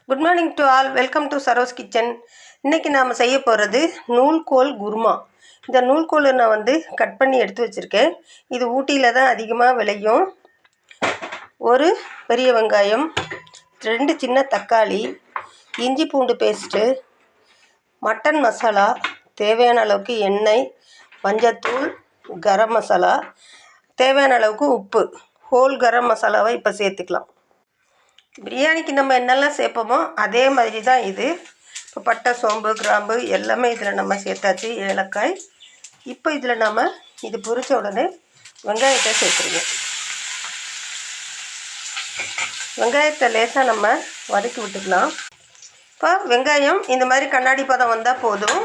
Good morning to all. Welcome to Saro's kitchen. இன்றைக்கி நாம் செய்ய போகிறது நூல்கோல் குருமா. இந்த நூல்கோலை நான் கட் பண்ணி எடுத்து வச்சுருக்கேன். இது ஊட்டியில் தான் அதிகமாக விளையும். ஒரு பெரிய வெங்காயம், 2 சின்ன தக்காளி, இஞ்சி பூண்டு பேஸ்ட்டு, மட்டன் மசாலா, தேவையான அளவுக்கு எண்ணெய், மஞ்சத்தூள், கரம் மசாலா, தேவையான அளவுக்கு உப்பு. ஹோல் கரம் மசாலாவை இப்போ சேர்த்துக்கலாம். பிரியாணிக்கு நம்ம என்னெல்லாம் சேர்ப்போமோ அதே மாதிரி தான் இது. இப்போ பட்டை, சோம்பு, கிராம்பு எல்லாமே இதில் நம்ம சேர்த்தாச்சு, ஏலக்காய். இப்போ இதில் நம்ம இது பொரிச்ச உடனே வெங்காயத்தை சேர்த்துருவோம். வெங்காயத்தை லேசாக நம்ம வதக்கி விட்டுக்கலாம். இப்போ வெங்காயம் இந்த மாதிரி கண்ணாடி பதம் வந்தால் போதும்.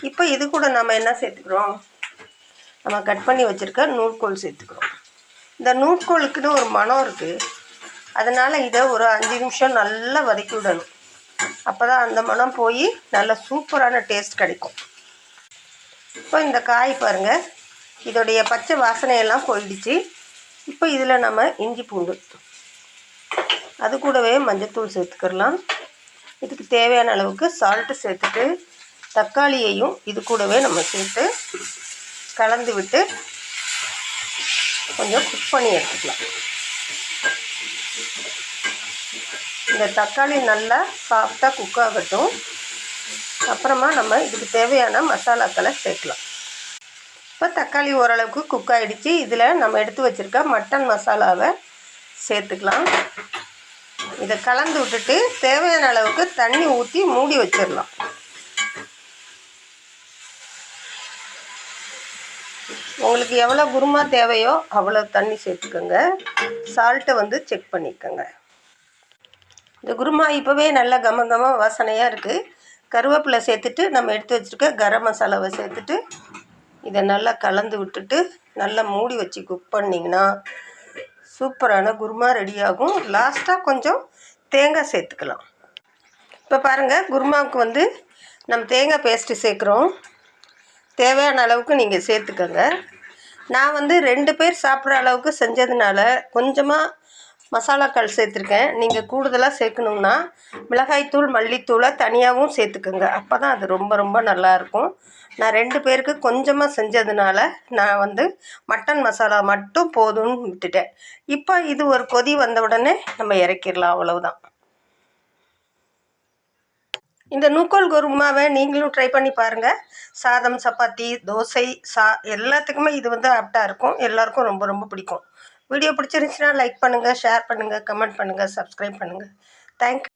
இப்போ இது கூட நம்ம என்ன சேர்த்துக்கிறோம், நம்ம கட் பண்ணி வச்சுருக்க நூல்கோல் சேர்த்துக்கிறோம். இந்த நூல்கோலுக்குன்னு ஒரு மணம் இருக்குது. அதனால் இதை ஒரு 5 நிமிஷம் நல்லா வதக்கி விடணும். அப்போ தான் அந்த மணம் போய் நல்ல சூப்பரான டேஸ்ட் கிடைக்கும். இப்போ இந்த காய் பாருங்கள், இதோடைய பச்சை வாசனையெல்லாம் போயிடுச்சு. இப்போ இதில் நம்ம இஞ்சி பூண்டு, அது கூடவே மஞ்சத்தூள் சேர்த்துக்கிடலாம். இதுக்கு தேவையான அளவுக்கு சால்ட்டு சேர்த்துட்டு தக்காளியையும் இது கூடவே நம்ம சேர்த்து கலந்து விட்டு கொஞ்சம் குக் பண்ணி எடுத்துக்கலாம். இந்த தக்காளி நல்லா சாஃப்டாக குக் ஆகட்டும். அப்புறமா நம்ம இதுக்கு தேவையான மசாலாக்களை சேர்க்கலாம். இப்போ தக்காளி ஓரளவுக்கு குக் ஆகிடுச்சு. இதில் நம்ம எடுத்து வச்சுருக்க மட்டன் மசாலாவை சேர்த்துக்கலாம். இதை கலந்து விட்டுட்டு தேவையான அளவுக்கு தண்ணி ஊற்றி மூடி வச்சிடலாம். உங்களுக்கு எவ்வளோ குருமா தேவையோ அவ்வளோ தண்ணி சேர்த்துக்கோங்க. சால்ட்டை செக் பண்ணிக்கோங்க. இந்த குருமா இப்போவே நல்ல கம வாசனையாக இருக்குது. கருவேப்பிலை சேர்த்துட்டு நம்ம எடுத்து வச்சுருக்க கரம் மசாலாவை சேர்த்துட்டு இதை நல்லா கலந்து விட்டுட்டு நல்லா மூடி வச்சு குக் பண்ணிங்கன்னா சூப்பரான குருமா ரெடியாகும். லாஸ்ட்டாக கொஞ்சம் தேங்காய் சேர்த்துக்கலாம். இப்போ பாருங்கள், குருமாவுக்கு நம்ம தேங்காய் பேஸ்ட்டு சேர்க்குறோம். தேவையான அளவுக்கு நீங்கள் சேர்த்துக்கோங்க. நான் 2 பேர் சாப்பிட்ற அளவுக்கு செஞ்சதுனால கொஞ்சமாக மசாலாக்கள் சேர்த்துருக்கேன். நீங்கள் கூடுதலாக சேர்க்கணுன்னா மிளகாய்த்தூள், மல்லித்தூளை தனியாகவும் சேர்த்துக்கோங்க. அப்போ தான் அது ரொம்ப நல்லாயிருக்கும். நான் 2 பேருக்கு கொஞ்சமாக செஞ்சதுனால நான் மட்டன் மசாலா மட்டும் போதும்னு விட்டுட்டேன். இப்போ இது ஒரு கொதி வந்த உடனே நம்ம இறக்கிடலாம், அவ்வளவுதான். இந்த நூல்கோல் குருமாவை நீங்களும் ட்ரை பண்ணி பாருங்கள். சாதம், சப்பாத்தி, தோசை, எல்லாத்துக்குமே இது ஆப்டாக இருக்கும். எல்லாருக்கும் ரொம்ப பிடிக்கும். வீடியோ பிடிச்சிருந்துச்சுன்னா லைக் பண்ணுங்கள், ஷேர் பண்ணுங்கள், கமெண்ட் பண்ணுங்கள், சப்ஸ்கிரைப் பண்ணுங்கள். தேங்க்யூ.